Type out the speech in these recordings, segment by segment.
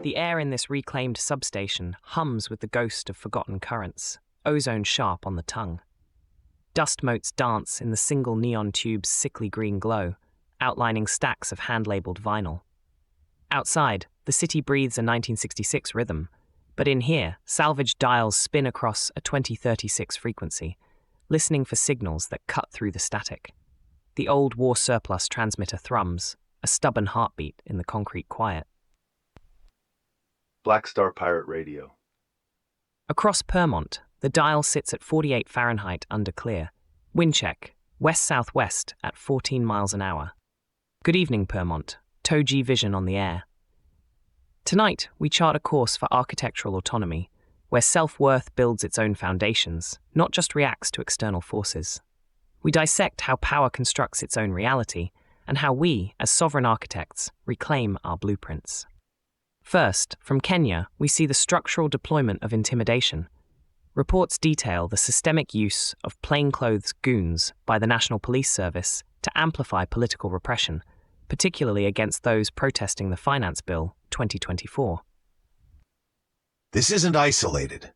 The air in this reclaimed substation hums with the ghost of forgotten currents, ozone sharp on the tongue. Dust motes dance in the single neon tube's sickly green glow, outlining stacks of hand-labeled vinyl. Outside, the city breathes a 1966 rhythm, but in here, salvaged dials spin across a 2036 frequency, listening for signals that cut through the static. The old war surplus transmitter thrums, a stubborn heartbeat in the concrete quiet. Black Star Pirate Radio. Across Permont, the dial sits at 48 Fahrenheit under clear. Wind check, west-southwest at 14 miles an hour. Good evening, Permont. TogeeVision on the air. Tonight, we chart a course for architectural autonomy, where self-worth builds its own foundations, not just reacts to external forces. We dissect how power constructs its own reality, and how we, as sovereign architects, reclaim our blueprints. First, from Kenya, we see the structural deployment of intimidation. Reports detail the systemic use of plainclothes goons by the National Police Service to amplify political repression, particularly against those protesting the Finance Bill 2024. This isn't isolated.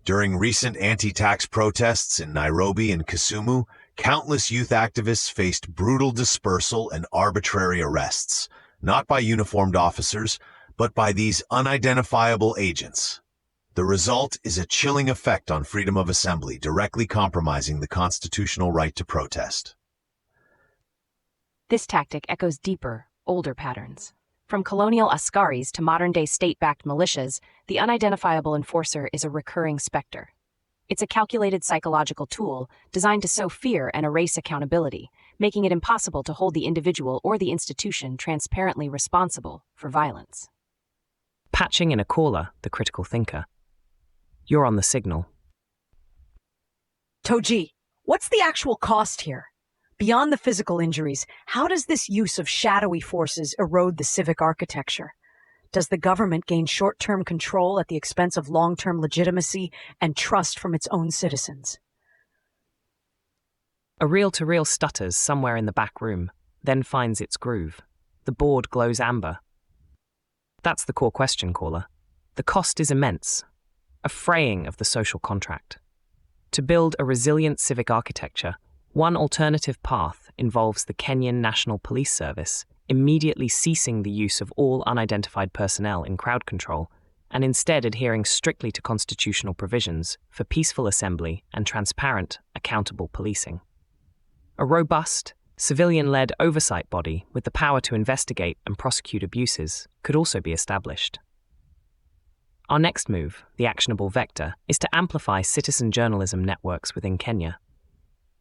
During recent anti-tax protests in Nairobi and Kisumu, countless youth activists faced brutal dispersal and arbitrary arrests, not by uniformed officers, but by these unidentifiable agents. The result is a chilling effect on freedom of assembly, directly compromising the constitutional right to protest. This tactic echoes deeper, older patterns. From colonial askaris to modern-day state-backed militias, the unidentifiable enforcer is a recurring specter. It's a calculated psychological tool designed to sow fear and erase accountability, making it impossible to hold the individual or the institution transparently responsible for violence. Patching in a caller, the critical thinker. You're on the signal. Togee, what's the actual cost here? Beyond the physical injuries, how does this use of shadowy forces erode the civic architecture? Does the government gain short-term control at the expense of long-term legitimacy and trust from its own citizens? A reel-to-reel stutters somewhere in the back room, then finds its groove. The board glows amber. That's the core question, caller. The cost is immense. A fraying of the social contract. To build a resilient civic architecture, one alternative path involves the Kenyan National Police Service immediately ceasing the use of all unidentified personnel in crowd control and instead adhering strictly to constitutional provisions for peaceful assembly and transparent, accountable policing. A robust, civilian-led oversight body with the power to investigate and prosecute abuses could also be established. Our next move, the actionable vector, is to amplify citizen journalism networks within Kenya.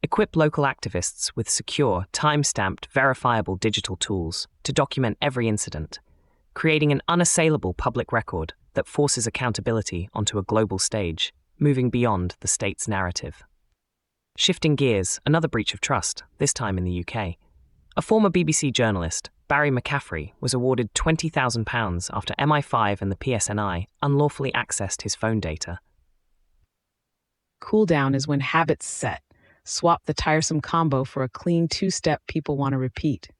Equip local activists with secure, time-stamped, verifiable digital tools to document every incident, creating an unassailable public record that forces accountability onto a global stage, moving beyond the state's narrative. Shifting gears, another breach of trust, this time in the UK. A former BBC journalist, Barry McCaffrey, was awarded £20,000 after MI5 and the PSNI unlawfully accessed his phone data. Cool down is when habits set. Swap the tiresome combo for a clean two-step people want to repeat.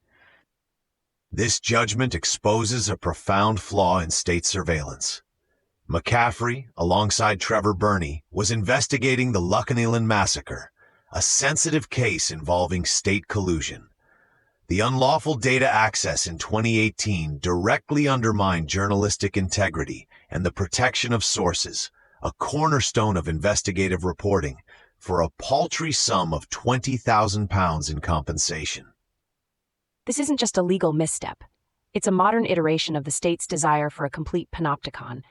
This judgment exposes a profound flaw in state surveillance. McCaffrey, alongside Trevor Burney, was investigating the Lucknow massacre, a sensitive case involving state collusion. The unlawful data access in 2018 directly undermined journalistic integrity and the protection of sources, a cornerstone of investigative reporting, for a paltry sum of £20,000 in compensation. This isn't just a legal misstep. It's a modern iteration of the state's desire for a complete panopticon,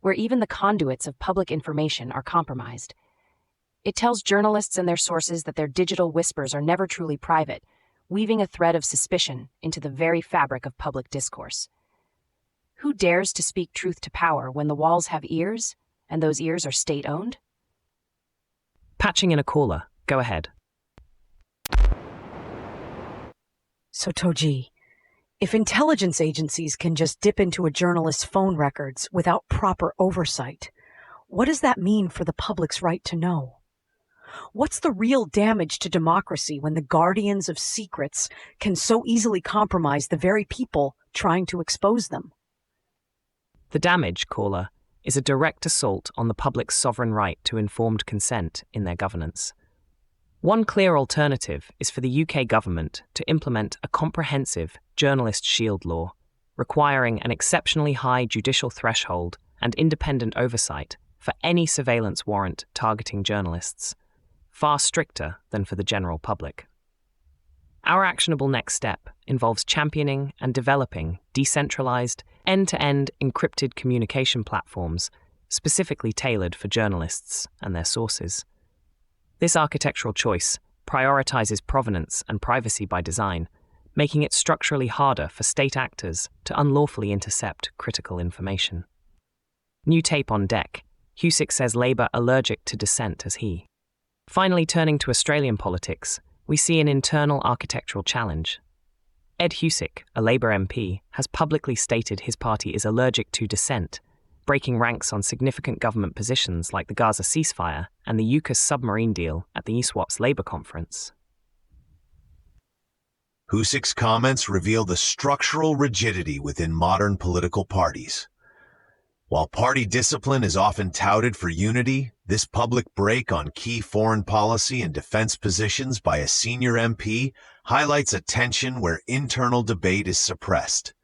where even the conduits of public information are compromised. It tells journalists and their sources that their digital whispers are never truly private, weaving a thread of suspicion into the very fabric of public discourse. Who dares to speak truth to power when the walls have ears, and those ears are state-owned? Patching in a caller. Go ahead. So, Togee, if intelligence agencies can just dip into a journalist's phone records without proper oversight, what does that mean for the public's right to know? What's the real damage to democracy when the guardians of secrets can so easily compromise the very people trying to expose them? The damage, caller, is a direct assault on the public's sovereign right to informed consent in their governance. One clear alternative is for the UK government to implement a comprehensive journalist shield law, requiring an exceptionally high judicial threshold and independent oversight for any surveillance warrant targeting journalists, far stricter than for the general public. Our actionable next step involves championing and developing decentralized, end-to-end encrypted communication platforms specifically tailored for journalists and their sources. This architectural choice prioritizes provenance and privacy by design, making it structurally harder for state actors to unlawfully intercept critical information. New tape on deck. Husic says Labour allergic to dissent as he. Finally, turning to Australian politics, we see an internal architectural challenge. Ed Husic, a Labour MP, has publicly stated his party is allergic to dissent, breaking ranks on significant government positions like the Gaza ceasefire and the UKAS submarine deal at the ESWAP's Labour conference. Husic's comments reveal the structural rigidity within modern political parties. While party discipline is often touted for unity, this public break on key foreign policy and defense positions by a senior MP highlights a tension where internal debate is suppressed.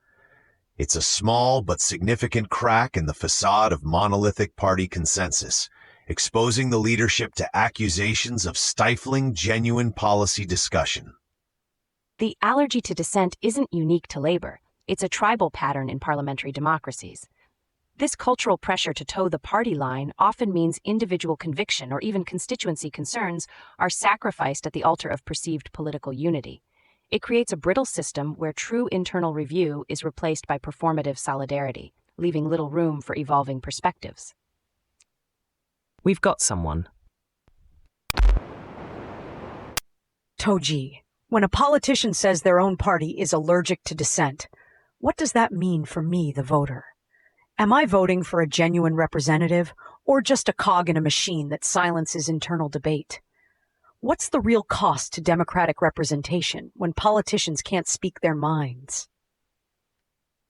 It's a small but significant crack in the facade of monolithic party consensus, exposing the leadership to accusations of stifling genuine policy discussion. The allergy to dissent isn't unique to Labour. It's a tribal pattern in parliamentary democracies. This cultural pressure to toe the party line often means individual conviction or even constituency concerns are sacrificed at the altar of perceived political unity. It creates a brittle system where true internal review is replaced by performative solidarity, leaving little room for evolving perspectives. We've got someone. Togee, when a politician says their own party is allergic to dissent, what does that mean for me, the voter? Am I voting for a genuine representative or just a cog in a machine that silences internal debate? What's the real cost to democratic representation when politicians can't speak their minds?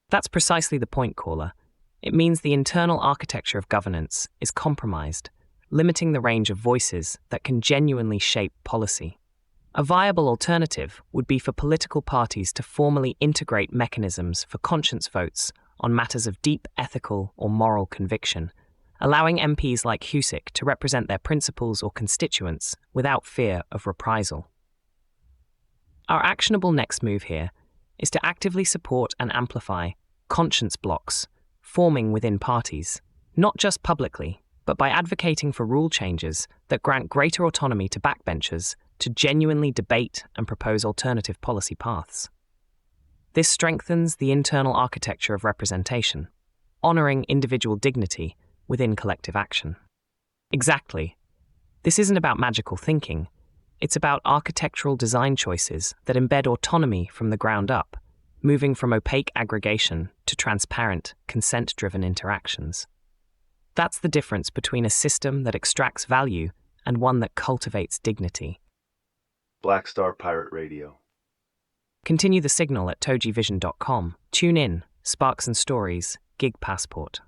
That's precisely the point, caller. It means the internal architecture of governance is compromised, limiting the range of voices that can genuinely shape policy. A viable alternative would be for political parties to formally integrate mechanisms for conscience votes on matters of deep ethical or moral conviction, allowing MPs like Husic to represent their principles or constituents without fear of reprisal. Our actionable next move here is to actively support and amplify conscience blocks forming within parties, not just publicly, but by advocating for rule changes that grant greater autonomy to backbenchers to genuinely debate and propose alternative policy paths. This strengthens the internal architecture of representation, honouring individual dignity within collective action. Exactly. This isn't about magical thinking. It's about architectural design choices that embed autonomy from the ground up, moving from opaque aggregation to transparent, consent-driven interactions. That's the difference between a system that extracts value and one that cultivates dignity. Black Star Pirate Radio. Continue the signal at TogeeVision.com. Tune in, Sparks and Stories, Gig Passport.